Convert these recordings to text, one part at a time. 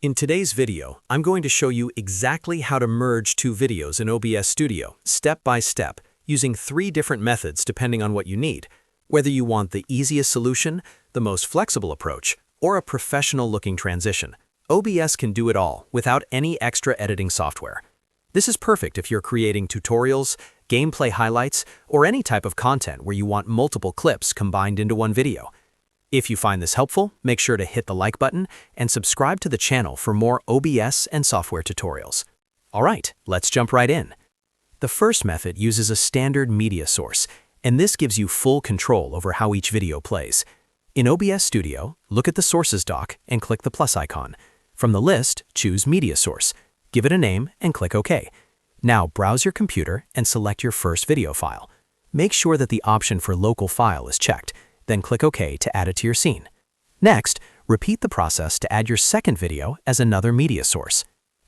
In today's video, I'm going to show you exactly how to merge two videos in OBS Studio, step by step, using 3 different methods depending on what you need. Whether you want the easiest solution, the most flexible approach, or a professional-looking transition, OBS can do it all without any extra editing software. This is perfect if you're creating tutorials, gameplay highlights, or any type of content where you want multiple clips combined into one video. If you find this helpful, make sure to hit the like button and subscribe to the channel for more OBS and software tutorials. Alright, let's jump right in. The first method uses a standard media source, and this gives you full control over how each video plays. In OBS Studio, look at the Sources dock and click the plus icon. From the list, choose Media Source, give it a name, and click OK. Now browse your computer and select your first video file. Make sure that the option for Local File is checked. Then click OK to add it to your scene. Next, repeat the process to add your second video as another media source.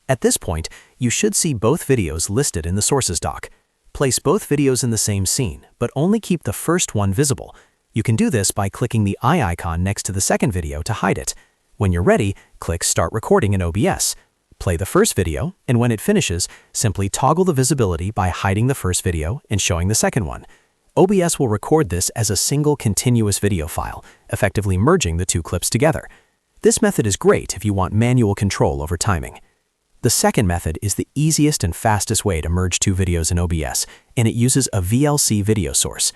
At this point, you should see both videos listed in the Sources dock. Place both videos in the same scene, but only keep the first one visible. You can do this by clicking the eye icon next to the second video to hide it. When you're ready, click Start Recording in OBS. Play the first video, and when it finishes, simply toggle the visibility by hiding the first video and showing the second one. OBS will record this as a single continuous video file, effectively merging the 2 clips together. This method is great if you want manual control over timing. The second method is the easiest and fastest way to merge 2 videos in OBS, and it uses a VLC Video Source.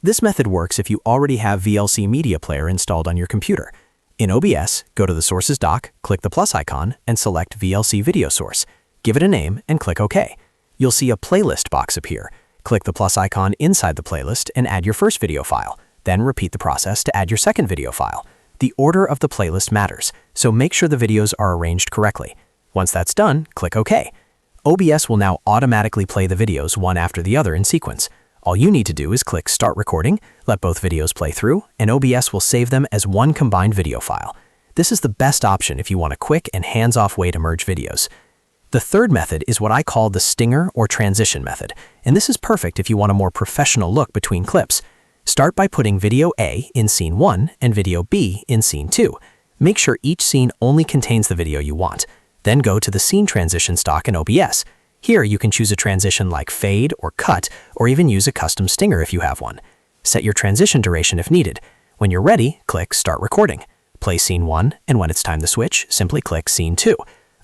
This method works if you already have VLC Media Player installed on your computer. In OBS, go to the Sources dock, click the plus icon, and select VLC Video Source. Give it a name and click OK. You'll see a playlist box appear. Click the plus icon inside the playlist and add your first video file. Then repeat the process to add your second video file. The order of the playlist matters, so make sure the videos are arranged correctly. Once that's done, click OK. OBS will now automatically play the videos one after the other in sequence. All you need to do is click Start Recording, let both videos play through, and OBS will save them as one combined video file. This is the best option if you want a quick and hands-off way to merge videos. The third method is what I call the stinger or transition method, and this is perfect if you want a more professional look between clips. Start by putting video A in scene 1 and video B in scene 2. Make sure each scene only contains the video you want. Then go to the Scene Transition stock in OBS. Here you can choose a transition like fade or cut, or even use a custom stinger if you have one. Set your transition duration if needed. When you're ready, click Start Recording. Play scene 1, and when it's time to switch, simply click scene 2.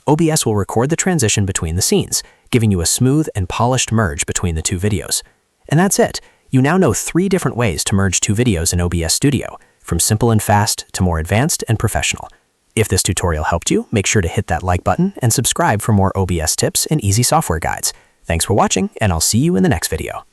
OBS will record the transition between the scenes, giving you a smooth and polished merge between the 2 videos. And that's it. You now know 3 different ways to merge 2 videos in OBS Studio, from simple and fast to more advanced and professional. If this tutorial helped you, make sure to hit that like button and subscribe for more OBS tips and easy software guides. Thanks for watching, and I'll see you in the next video.